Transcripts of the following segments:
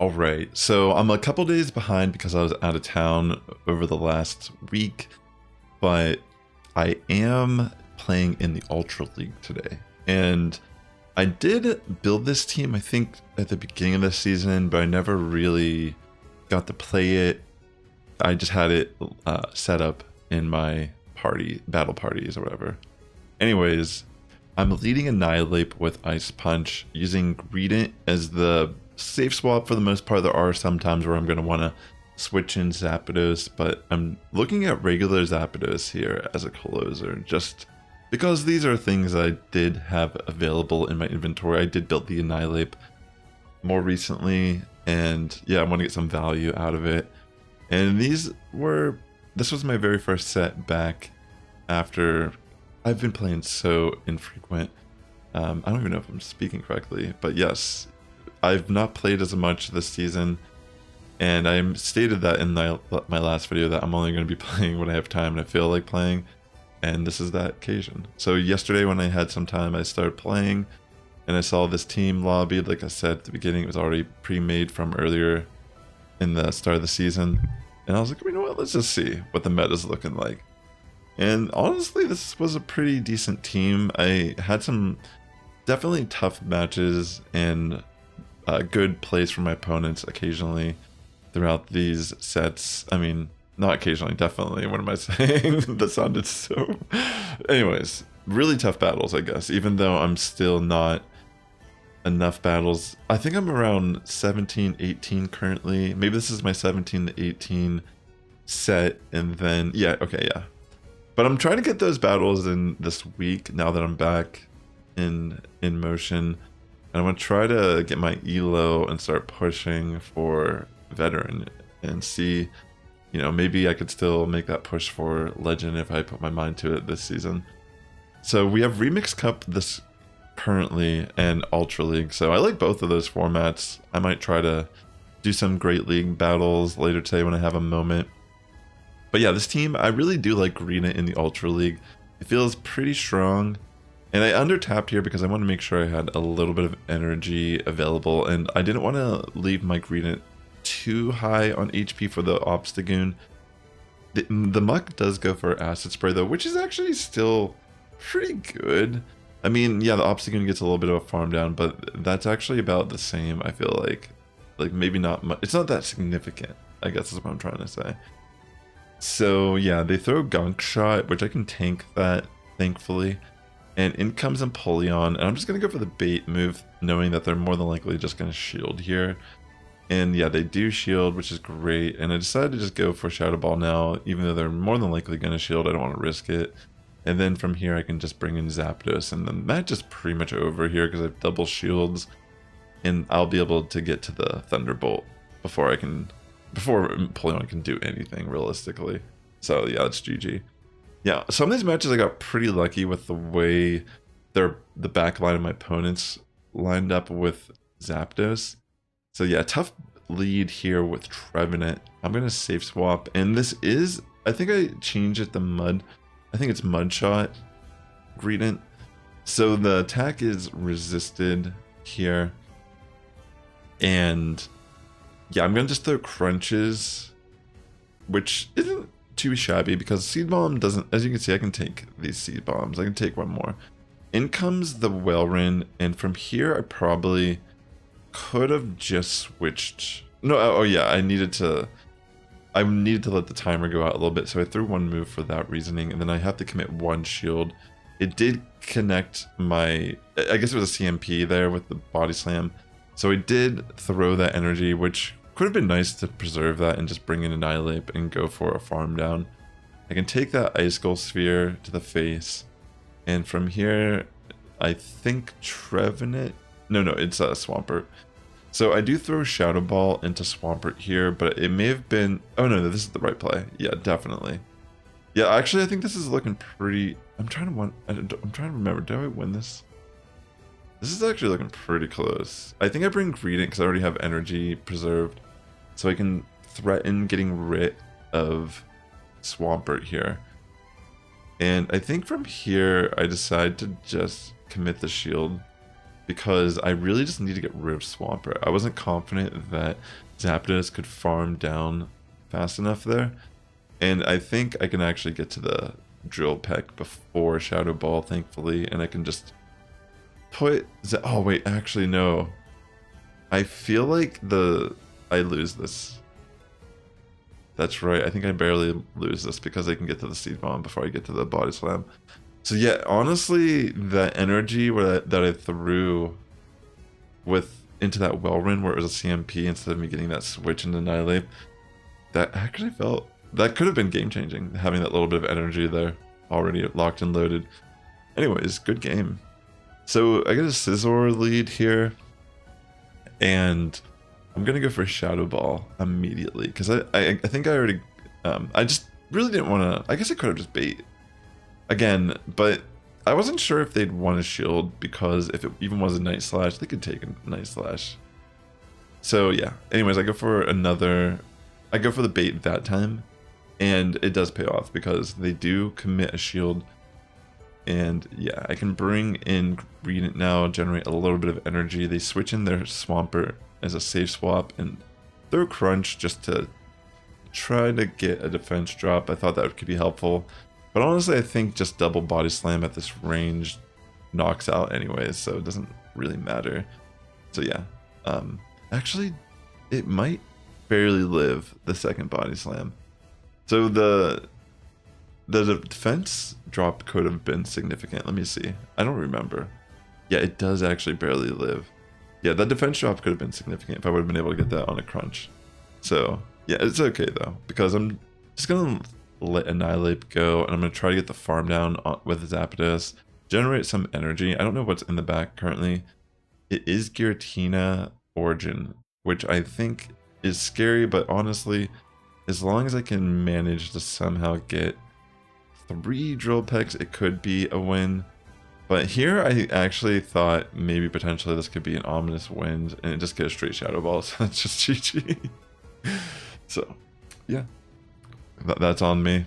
All right, so I'm a couple days behind because I was out of town over the last week, but I am playing in the Ultra League today. And I did build this team, I think, at the beginning of the season, but I never really got to play it. I just had it set up in my battle parties or whatever. Anyways, I'm leading Annihilape with Ice Punch, using Greedent as the safe swap for the most part. There are some times where I'm going to want to switch in Zapdos, but I'm looking at regular Zapdos here as a closer, just because these are things I did have available in my inventory. I did build the Annihilape more recently, and yeah, I want to get some value out of it. And this was my very first set back after I've been playing so infrequent. I don't even know if I'm speaking correctly, but yes, I've not played as much this season, and I stated that in my last video that I'm only going to be playing when I have time and I feel like playing, and this is that occasion. So yesterday when I had some time, I started playing, and I saw this team lobby. Like I said at the beginning, it was already pre-made from earlier in the start of the season, and I was like, you know what, let's just see what the meta's looking like. And honestly, this was a pretty decent team. I had some definitely tough matches and good plays from my opponents occasionally throughout these sets. I mean, not occasionally, definitely. What am I saying? That sounded so... Anyways, really tough battles, I guess, even though I'm still not enough battles. I think I'm around 17, 18 currently. Maybe this is my 17 to 18 set, and then... Yeah, okay, yeah. But I'm trying to get those battles in this week now that I'm back in motion. And I'm going to try to get my elo and start pushing for veteran and see, you know, maybe I could still make that push for legend if I put my mind to it this season. So we have Remix Cup this currently and Ultra League. So I like both of those formats. I might try to do some Great League battles later today when I have a moment. But yeah, this team, I really do like Greedent in the Ultra League. It feels pretty strong. And I under-tapped here because I want to make sure I had a little bit of energy available, and I didn't want to leave my Greedent too high on HP for the Obstagoon. The Muck does go for Acid Spray though, which is actually still pretty good. I mean, yeah, the Obstagoon gets a little bit of a farm down, but that's actually about the same, I feel like. Like, maybe not much. It's not that significant, I guess is what I'm trying to say. So yeah, they throw Gunk Shot, which I can tank that, thankfully. And in comes Empoleon, and I'm just going to go for the bait move, knowing that they're more than likely just going to shield here. And yeah, they do shield, which is great. And I decided to just go for Shadow Ball now, even though they're more than likely going to shield. I don't want to risk it. And then from here, I can just bring in Zapdos, and the match is pretty much over here because I have double shields. And I'll be able to get to the Thunderbolt before Empoleon can do anything realistically. So yeah, it's GG. Yeah, some of these matches I got pretty lucky with the way the back line of my opponents lined up with Zapdos. So yeah, tough lead here with Trevenant. I'm going to safe swap, and this is, I think I changed it to Mud. I think it's Mud Shot Greedent. So the attack is resisted here. And yeah, I'm going to just throw Crunches, which isn't too shabby because Seed Bomb doesn't, as you can see, I can take these Seed Bombs. I can take one more. In comes the Wellrin, and from here I probably could have just switched. No, oh yeah, I needed to let the timer go out a little bit, so I threw one move for that reasoning, and then I have to commit one shield. It did connect my, I guess it was a CMP there with the Body Slam, so I did throw that energy, which could have been nice to preserve that and just bring in Annihilape and go for a farm down. I can take that Ice Skull Sphere to the face, and from here, I think Trevenant. No, it's Swampert. So I do throw Shadow Ball into Swampert here, but it may have been. Oh no, this is the right play. Yeah, definitely. Yeah, actually, I think this is looking pretty. I'm trying to remember. Did I win this? This is actually looking pretty close. I think I bring Greedent because I already have energy preserved. So I can threaten getting rid of Swampert here. And I think from here, I decide to just commit the shield. because I really just need to get rid of Swampert. I wasn't confident that Zapdos could farm down fast enough there. And I think I can actually get to the Drill Peck before Shadow Ball, thankfully. And I can just put... Oh, wait, actually, no. I feel like I lose this. That's right, I think I barely lose this because I can get to the Seed Bomb before I get to the Body Slam. So yeah, honestly, that energy that I threw into that Wellrin where it was a CMP instead of me getting that switch into Annihilape, that actually felt... That could have been game-changing, having that little bit of energy there already locked and loaded. Anyways, good game. So I get a Scizor lead here, and I'm going to go for Shadow Ball immediately, because I think I already... I just really didn't want to... I guess I could have just bait again, but I wasn't sure if they'd want to shield, because if it even was a Night Slash, they could take a Night Slash. So yeah, anyways, I go for the bait that time, and it does pay off because they do commit a shield. And yeah, I can bring in Greedent now, generate a little bit of energy. They switch in their Swampert as a safe swap and throw Crunch just to try to get a defense drop. I thought that could be helpful. But honestly, I think just double Body Slam at this range knocks out anyways, so it doesn't really matter. So yeah, actually, it might barely live the second Body Slam. So the defense drop could have been significant. Let me see. I don't remember. Yeah, it does actually barely live. Yeah, that defense drop could have been significant if I would have been able to get that on a crunch. So yeah, it's okay though, because I'm just gonna let Annihilape go, and I'm gonna try to get the farm down with Zapdos, generate some energy. I don't know what's in the back currently. It is Giratina Origin, which I think is scary, but honestly, as long as I can manage to somehow get 3 Drill Pecks, it could be a win. But here I actually thought maybe potentially this could be an Ominous Wind, and it just get a straight Shadow Ball, so that's just GG. So yeah, that's on me.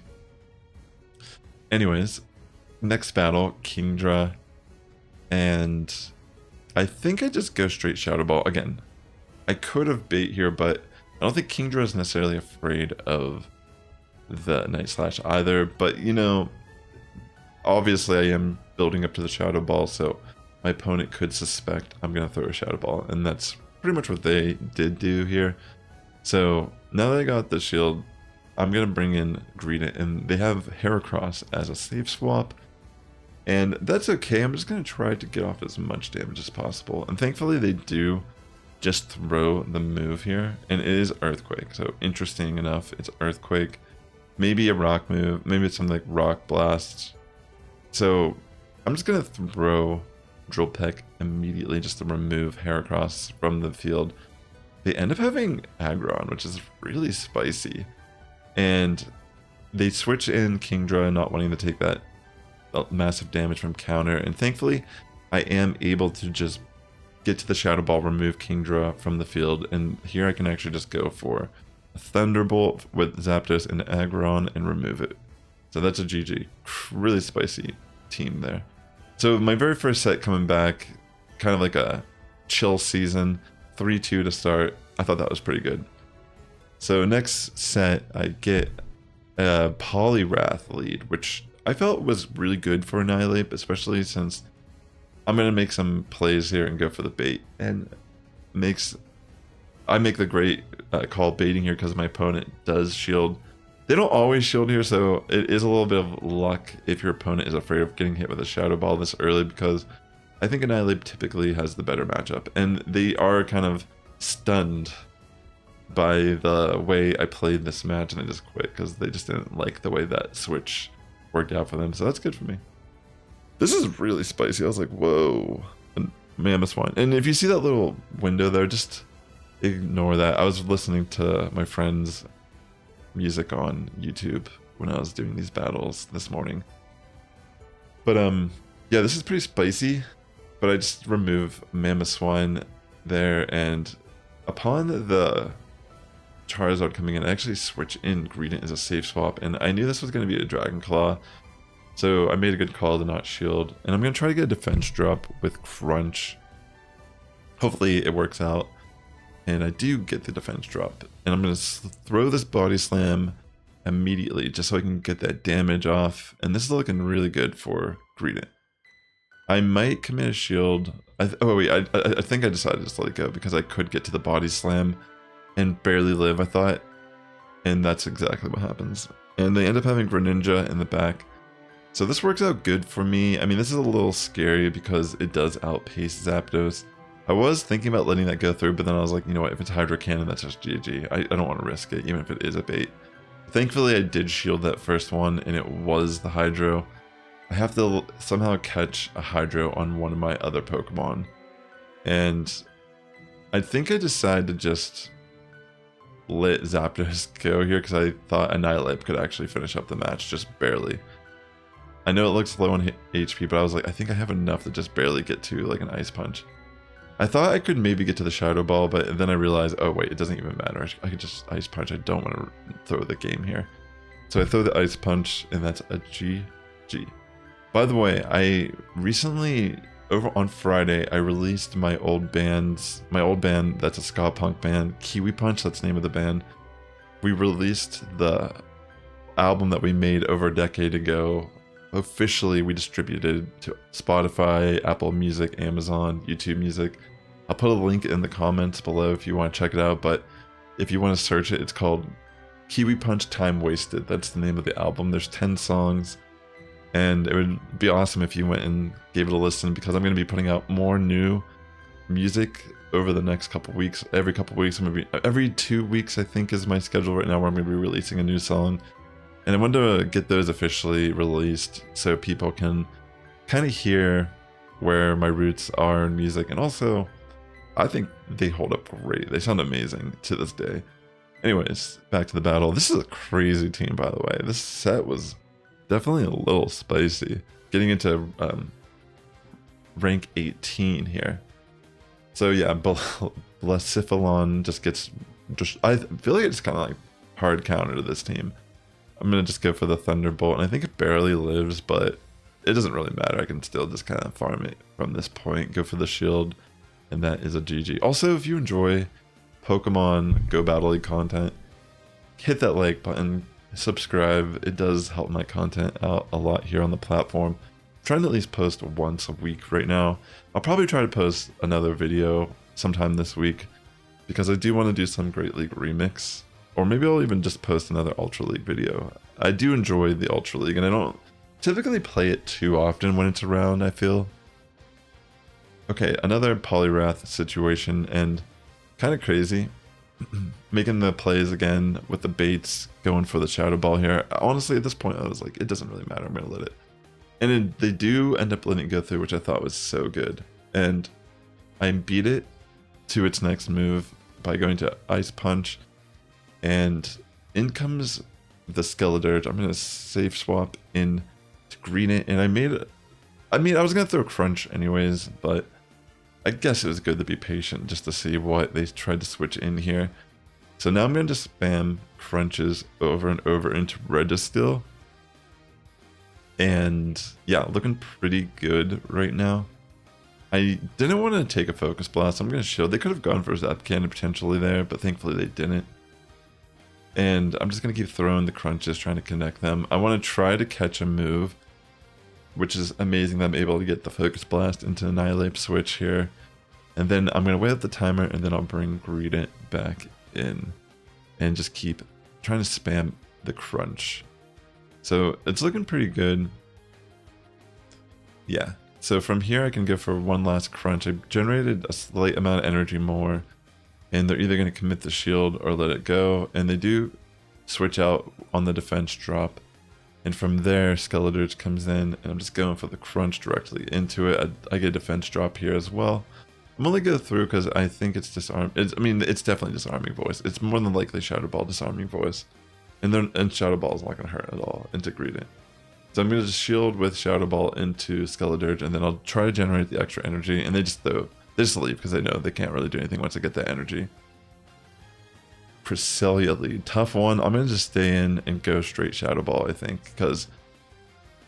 Anyways, next battle, Kingdra, and I think I just go straight Shadow Ball. Again, I could have bait here, but I don't think Kingdra is necessarily afraid of the Night Slash either. But, you know, obviously I am building up to the Shadow Ball, so my opponent could suspect I'm going to throw a Shadow Ball, and that's pretty much what they did do here. So now that I got the shield, I'm going to bring in Greedent, and they have Heracross as a safe swap, and that's okay. I'm just going to try to get off as much damage as possible, and thankfully they do just throw the move here, and it is Earthquake. So interesting enough, it's Earthquake, maybe a rock move, maybe it's something like Rock Blast. So I'm just going to throw Drill Peck immediately just to remove Heracross from the field. They end up having Aggron, which is really spicy. And they switch in Kingdra, not wanting to take that massive damage from counter. And thankfully, I am able to just get to the Shadow Ball, remove Kingdra from the field. And here I can actually just go for a Thunderbolt with Zapdos and Aggron and remove it. So that's a GG. Really spicy team there. So my very first set coming back, kind of like a chill season, 3-2 to start. I thought that was pretty good. So next set, I get a Poliwrath lead, which I felt was really good for Annihilape, especially since I'm going to make some plays here and go for the bait. And I make the great call baiting here because my opponent does shield. They don't always shield here, so it is a little bit of luck if your opponent is afraid of getting hit with a Shadow Ball this early, because I think Annihilape typically has the better matchup. And they are kind of stunned by the way I played this match, and they just quit because they just didn't like the way that switch worked out for them. So that's good for me. This is really spicy. I was like, whoa. And Mammoth Wine. And if you see that little window there, just ignore that. I was listening to my friend's music on YouTube when I was doing these battles this morning. But yeah, this is pretty spicy. But I just remove Mammoth Swine there, and upon the Charizard coming in, I actually switch in Greedent as a safe swap, and I knew this was going to be a Dragon Claw, so I made a good call to not shield. And I'm going to try to get a defense drop with Crunch hopefully it works out and I do get the defense drop. And I'm going to throw this body slam immediately just so I can get that damage off. And this is looking really good for Greedent. I might commit a shield. I think I decided to just let it go because I could get to the body slam and barely live, I thought. And that's exactly what happens. And they end up having Greninja in the back. So this works out good for me. I mean, this is a little scary because it does outpace Zapdos. I was thinking about letting that go through, but then I was like, you know what, if it's Hydro Cannon, that's just GG. I don't want to risk it, even if it is a bait. Thankfully, I did shield that first one, and it was the Hydro. I have to somehow catch a Hydro on one of my other Pokemon. And I think I decided to just let Zapdos go here because I thought Annihilape could actually finish up the match, just barely. I know it looks low on HP, but I was like, I think I have enough to just barely get to like an Ice Punch. I thought I could maybe get to the Shadow Ball, but then I realized, oh wait, it doesn't even matter. I could just Ice Punch. I don't want to throw the game here. So I throw the Ice Punch, and that's a GG. By the way, I recently, over on Friday, I released my old band that's a ska punk band, Kiwi Punch, that's the name of the band. We released the album that we made over a decade ago. Officially, we distributed to Spotify, Apple Music, Amazon, YouTube Music. I'll put a link in the comments below if you want to check it out, but if you want to search it, it's called Kiwi Punch Time Wasted. That's the name of the album. There's 10 songs, and it would be awesome if you went and gave it a listen because I'm going to be putting out more new music over the next couple weeks. Every couple weeks, every 2 weeks, I think, is my schedule right now where I'm going to be releasing a new song. And I wanted to get those officially released so people can kind of hear where my roots are in music. And also, I think they hold up great. They sound amazing to this day. Anyways, back to the battle. This is a crazy team, by the way. This set was definitely a little spicy. Getting into rank 18 here. So yeah, Blacephalon just gets... I feel like it's kind of like hard counter to this team. I'm going to just go for the Thunderbolt, and I think it barely lives, but it doesn't really matter. I can still just kind of farm it from this point, go for the shield, and that is a GG. Also, if you enjoy Pokemon GO Battle League content, hit that like button, subscribe. It does help my content out a lot here on the platform. I'm trying to at least post once a week right now. I'll probably try to post another video sometime this week, because I do want to do some Great League remix. Or maybe I'll even just post another Ultra League video. I do enjoy the Ultra League, and I don't typically play it too often when it's around, I feel. Okay, another Poliwrath situation, and kind of crazy. Making the plays again with the baits, going for the Shadow Ball here. Honestly, at this point, I was like, it doesn't really matter, I'm going to let it. And they do end up letting it go through, which I thought was so good. And I beat it to its next move by going to Ice Punch. And in comes the Skeledirge. I'm going to safe swap in to Greedent. And I was going to throw Crunch anyways, but I guess it was good to be patient just to see what they tried to switch in here. So now I'm going to spam Crunches over and over into Registeel. And yeah, looking pretty good right now. I didn't want to take a Focus Blast. I'm going to shield. They could have gone for Zap Cannon potentially there, but thankfully they didn't. And I'm just going to keep throwing the Crunches, trying to connect them. I want to try to catch a move, which is amazing that I'm able to get the Focus Blast into Annihilape switch here. And then I'm going to wait out the timer, and then I'll bring Greedent back in and just keep trying to spam the Crunch. So it's looking pretty good. Yeah. So from here I can go for one last Crunch. I generated a slight amount of energy more. And they're either going to commit the shield or let it go. And they do switch out on the defense drop. And from there, Skeledirge comes in. And I'm just going for the Crunch directly into it. I get a defense drop here as well. I'm only going to go through because I think it's disarm. It's definitely disarming voice. It's more than likely Shadow Ball disarming voice. And Shadow Ball is not going to hurt at all into Greedent. So I'm going to just shield with Shadow Ball into Skeledirge. And then I'll try to generate the extra energy. And they just leave because they know they can't really do anything once they get that energy. Cresselia lead. Tough one. I'm going to just stay in and go straight Shadow Ball, I think. Because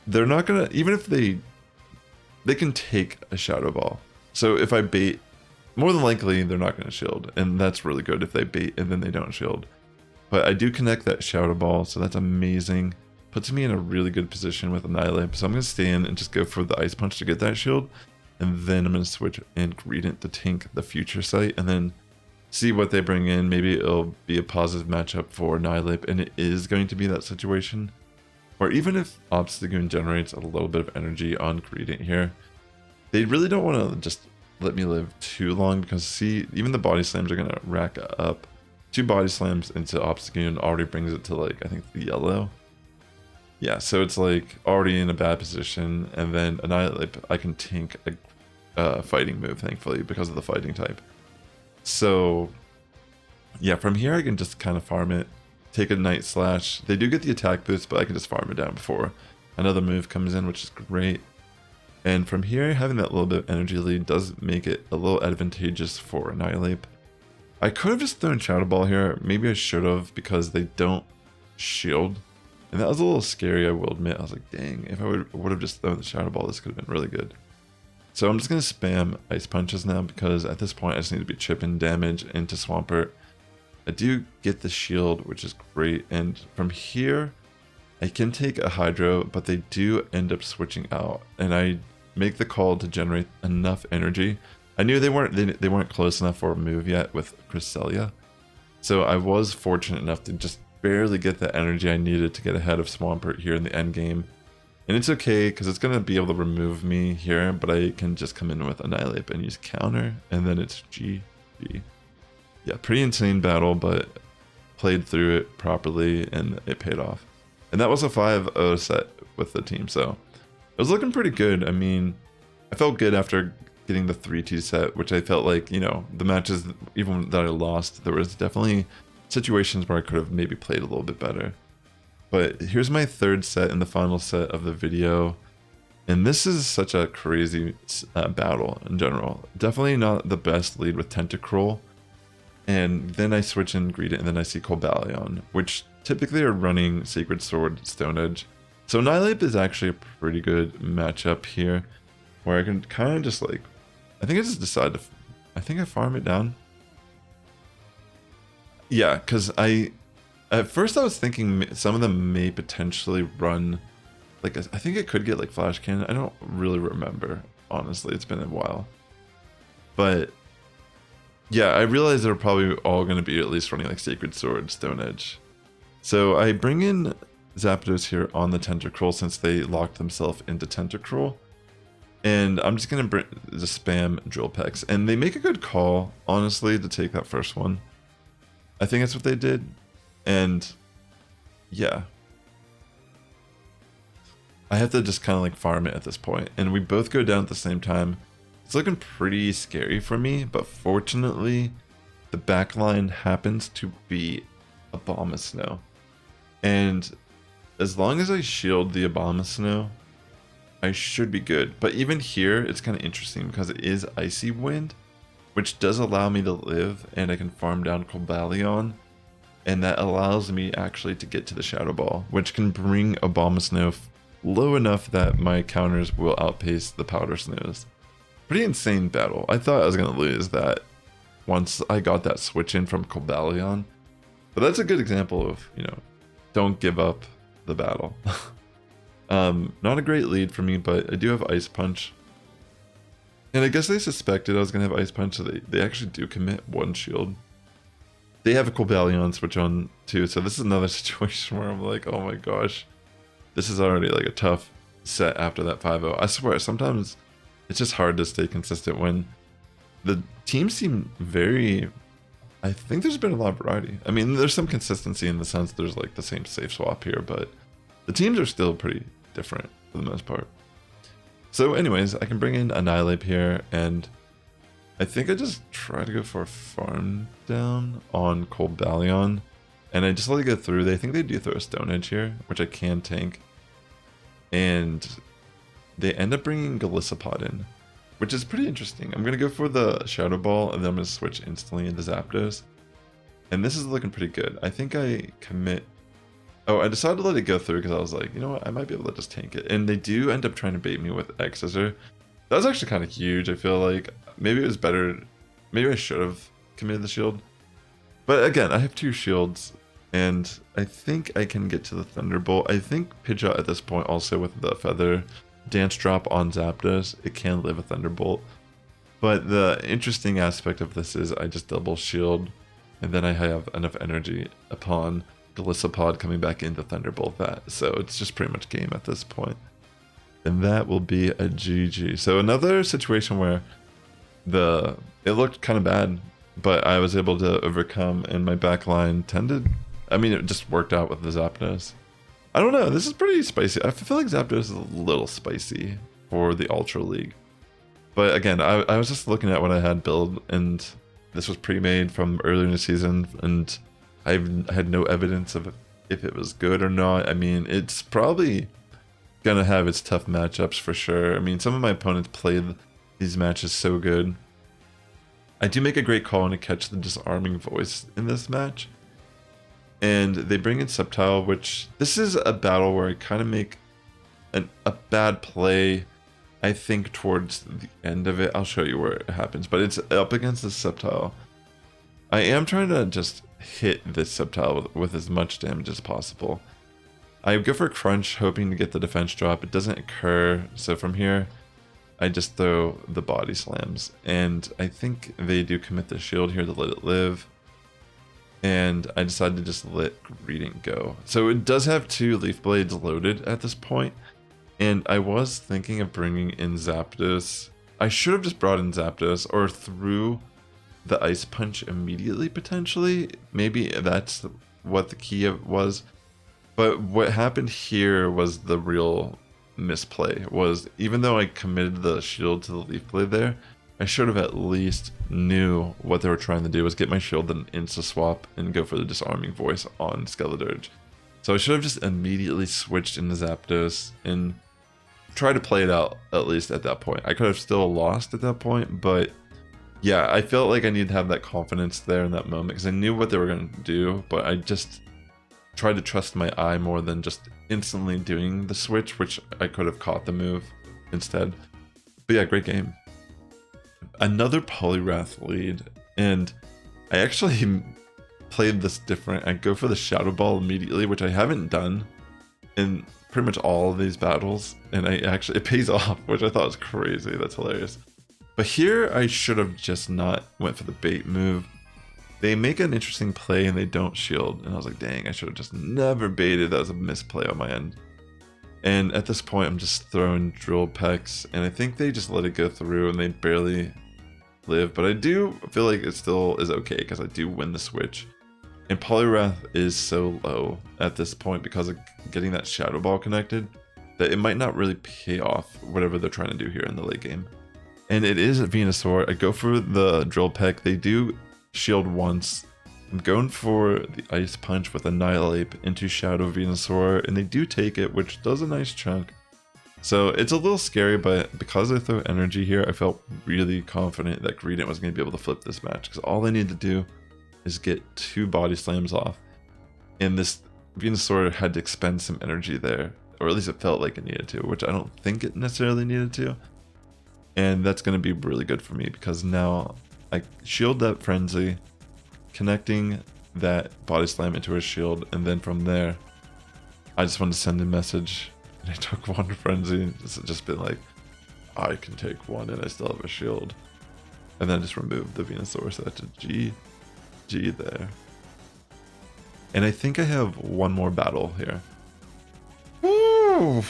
they're not going to... Even if they can take a Shadow Ball. So if I bait more than likely they're not going to shield, and that's really good if they bait and then they don't shield. But I do connect that Shadow Ball, so that's amazing. Puts me in a really good position with Annihilape, so I'm going to stay in and just go for the Ice Punch to get that shield, and then I'm going to switch in Greedent to tank the Future Sight, and then see what they bring in. Maybe it'll be a positive matchup for Annihilape, and it is going to be that situation. Or even if Obstagoon generates a little bit of energy on Greedent here, they really don't want to just let me live too long, because see, even the body slams are going to rack up. 2 body slams into Obstagoon already brings it to, like, I think the yellow. Yeah, so it's like already in a bad position, and then Annihilape, I can tank a fighting move, thankfully, because of the fighting type. So yeah, from here I can just kind of farm it, take a Night Slash. They do get the attack boost, but I can just farm it down before another move comes in, which is great. And from here, having that little bit of energy lead does make it a little advantageous for Annihilape. I could have just thrown Shadow Ball here. Maybe I should have, because they don't shield. And that was a little scary, I will admit. I was like, dang, if I would have just thrown the Shadow Ball, this could have been really good. So I'm just going to spam Ice Punches now, because at this point I just need to be chipping damage into Swampert. I do get the shield, which is great. And from here, I can take a Hydro, but they do end up switching out. And I make the call to generate enough energy. I knew they weren't close enough for a move yet with Cresselia. So I was fortunate enough to just barely get the energy I needed to get ahead of Swampert here in the end game. And it's okay, because it's going to be able to remove me here, but I can just come in with Annihilape and use counter, and then it's GG. Yeah, pretty insane battle, but played through it properly, and it paid off. And that was a 5-0 set with the team, so it was looking pretty good. I mean, I felt good after getting the 3-2 set, which I felt like, you know, the matches, even that I lost, there was definitely situations where I could have maybe played a little bit better. But here's my 3rd set and the final set of the video. And this is such a crazy battle in general. Definitely not the best lead with Tentacruel. And then I switch in Greedent, and then I see Cobalion, which typically are running Sacred Sword, Stone Edge. So Annihilape is actually a pretty good matchup here, where I can kind of just like, I think I just decide to, I think I farm it down. Yeah, because at first I was thinking some of them may potentially run, like, I think it could get like Flash Cannon. I don't really remember, honestly, it's been a while. But yeah, I realized they're probably all going to be at least running like Sacred Sword, Stone Edge. So I bring in Zapdos here on the Tentacruel, since they locked themselves into Tentacruel. And I'm just going to just spam Drill Pecks. And they make a good call, honestly, to take that first one. I think that's what they did. And yeah, I have to just kind of like farm it at this point. And we both go down at the same time. It's looking pretty scary for me, but fortunately, the backline happens to be Abomasnow. And as long as I shield the Abomasnow, I should be good. But even here, it's kind of interesting because it is Icy Wind, which does allow me to live, and I can farm down Cobalion. And that allows me actually to get to the Shadow Ball, which can bring Abomasnow low enough that my counters will outpace the Powder Snows. Pretty insane battle. I thought I was going to lose that once I got that switch in from Cobalion. But that's a good example of, you know, don't give up the battle. Not a great lead for me, but I do have Ice Punch. And I guess they suspected I was going to have Ice Punch, so they actually do commit 1 shield. They have a Cobalion switch on too, so this is another situation where I'm like, oh my gosh, this is already like a tough set after that 5-0. I swear, sometimes it's just hard to stay consistent when the teams seem very, I think there's been a lot of variety. I mean, there's some consistency in the sense there's like the same safe swap here, but the teams are still pretty different for the most part. So anyways, I can bring in Annihilape here, and I think I just try to go for a farm down on Cobalion, and I just let it go through. They think they do throw a Stone Edge here, which I can tank, and they end up bringing Golisopod in, which is pretty interesting. I'm going to go for the Shadow Ball, and then I'm going to switch instantly into Zapdos, and this is looking pretty good. I think I commit. Oh, I decided to let it go through because I was like, you know what, I might be able to just tank it. And they do end up trying to bait me with X-Scissor. That was actually kind of huge. I feel like maybe it was better. Maybe I should have committed the shield. But again, I have 2 shields, and I think I can get to the Thunderbolt. I think Pidgeot at this point also with the Feather Dance Drop on Zapdos, it can live a Thunderbolt. But the interesting aspect of this is I just double shield, and then I have enough energy upon Golisopod coming back into Thunderbolt that. So it's just pretty much game at this point. And that will be a GG. So another situation where it looked kind of bad, but I was able to overcome, and my backline it just worked out with the Zapdos. I don't know, this is pretty spicy. I feel like Zapdos is a little spicy for the Ultra League. But again, I was just looking at what I had built, and this was pre-made from earlier in the season, and I had no evidence of if it was good or not. I mean, it's probably gonna have its tough matchups for sure. I mean, some of my opponents played these matches so good. I do make a great call to catch the Disarming Voice in this match. And they bring in Sceptile, which this is a battle where I kind of make a bad play, I think, towards the end of it. I'll show you where it happens, but it's up against the Sceptile. I am trying to just hit this Sceptile with as much damage as possible. I go for Crunch, hoping to get the defense drop. It doesn't occur, so from here, I just throw the Body Slams. And I think they do commit the shield here to let it live. And I decided to just let Greedent go. So it does have 2 Leaf Blades loaded at this point. And I was thinking of bringing in Zapdos. I should have just brought in Zapdos or threw the Ice Punch immediately, potentially. Maybe that's what the key was. But what happened here was the real misplay. Was even though I committed the shield to the Leaf Blade there, I should have at least knew what they were trying to do was get my shield and insta swap and go for the Disarming Voice on Skeledirge. So I should have just immediately switched into Zapdos and tried to play it out at least at that point. I could have still lost at that point, but yeah, I felt like I needed to have that confidence there in that moment because I knew what they were going to do, but I just tried to trust my eye more than just instantly doing the switch, which I could have caught the move instead. But yeah, great game. Another Poliwrath lead, and I actually played this different. I go for the Shadow Ball immediately, which I haven't done in pretty much all of these battles, and it pays off, which I thought was crazy. That's hilarious. But here I should have just not went for the bait move. They make an interesting play and they don't shield, and I was like, dang, I should have just never baited. That was a misplay on my end. And at this point, I'm just throwing Drill Pecks, and I think they just let it go through and they barely live. But I do feel like it still is okay because I do win the switch. And Poliwrath is so low at this point because of getting that Shadow Ball connected that it might not really pay off whatever they're trying to do here in the late game. And it is a Venusaur. I go for the Drill Peck. They do shield once. I'm going for the Ice Punch with Annihilape into Shadow Venusaur, and they do take it, which does a nice chunk. So it's a little scary, but because I throw energy here, I felt really confident that Greedent was going to be able to flip this match, because all I need to do is get 2 Body Slams off, and this Venusaur had to expend some energy there, or at least it felt like it needed to, which I don't think it necessarily needed to. And that's going to be really good for me, because now I shield that Frenzy, connecting that Body Slam into his shield, and then from there, I just wanted to send a message, and I took 1 Frenzy, just been like, I can take 1 and I still have a shield. And then just removed the Venusaur, so that's a G there. And I think I have 1 more battle here. Woo!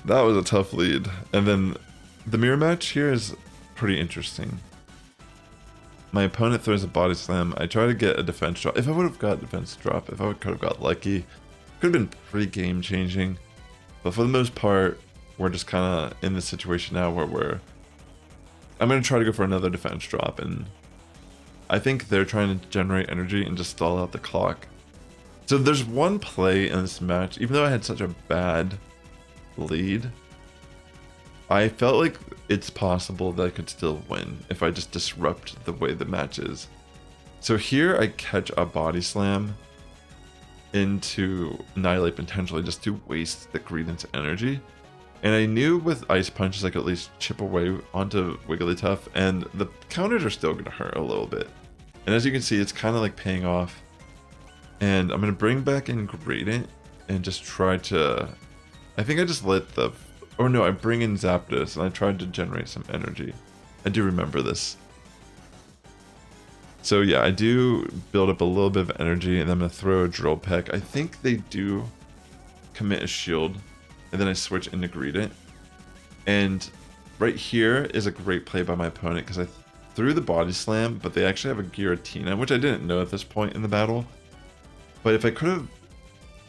That was a tough lead. And then the mirror match here is pretty interesting. My opponent throws a Body Slam. I try to get a defense drop. If I would have got defense drop, if I could have got lucky, could have been pretty game changing. But for the most part, we're just kind of in this situation now where I'm going to try to go for another defense drop, and I think they're trying to generate energy and just stall out the clock. So there's one play in this match, even though I had such a bad lead, I felt like it's possible that I could still win if I just disrupt the way the match is. So here I catch a Body Slam into Annihilape intentionally just to waste the Greedent's energy. And I knew with Ice Punches I could at least chip away onto Wigglytuff, and the counters are still going to hurt a little bit. And as you can see, it's kind of like paying off. And I'm going to bring back in Greedent and just try to... I think I just let the... Or no, I bring in Zapdos and I tried to generate some energy. I do remember this. So yeah, I do build up a little bit of energy, and then I'm going to throw a Drill Peck. I think they do commit a shield, and then I switch into Greedent. And right here is a great play by my opponent, because I threw the Body Slam, but they actually have a Giratina, which I didn't know at this point in the battle. But if I could have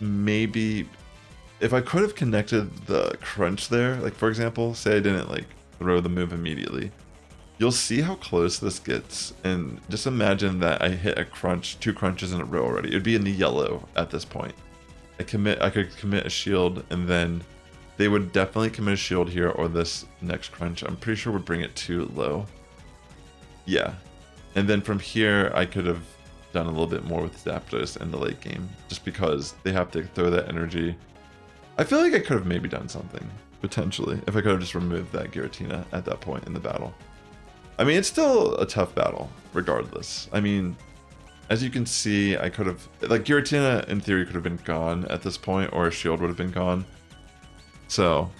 maybe... If I could have connected the Crunch there, like for example, say I didn't like throw the move immediately, you'll see how close this gets, and just imagine that I hit a crunch, 2 crunches in a row already. It would be in the yellow at this point. I could commit a shield, and then they would definitely commit a shield here, or this next crunch I'm pretty sure would bring it too low. Yeah, and then from here I could have done a little bit more with Zapdos in the late game, just because they have to throw that energy. I feel like I could have maybe done something potentially if I could have just removed that Giratina at that point in the battle. I mean, it's still a tough battle, regardless. I mean, as you can see, I could have... Like, Giratina, in theory, could have been gone at this point, or a shield would have been gone. So,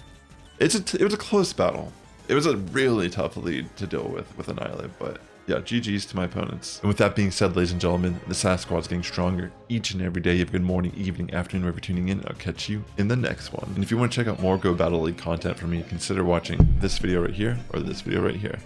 it was a close battle. It was a really tough lead to deal with Annihilape, but yeah, GG's to my opponents. And with that being said, ladies and gentlemen, the Sass Squad is getting stronger each and every day. You have a good morning, evening, afternoon, wherever you're tuning in. I'll catch you in the next one. And if you want to check out more Go Battle League content from me, consider watching this video right here, or this video right here.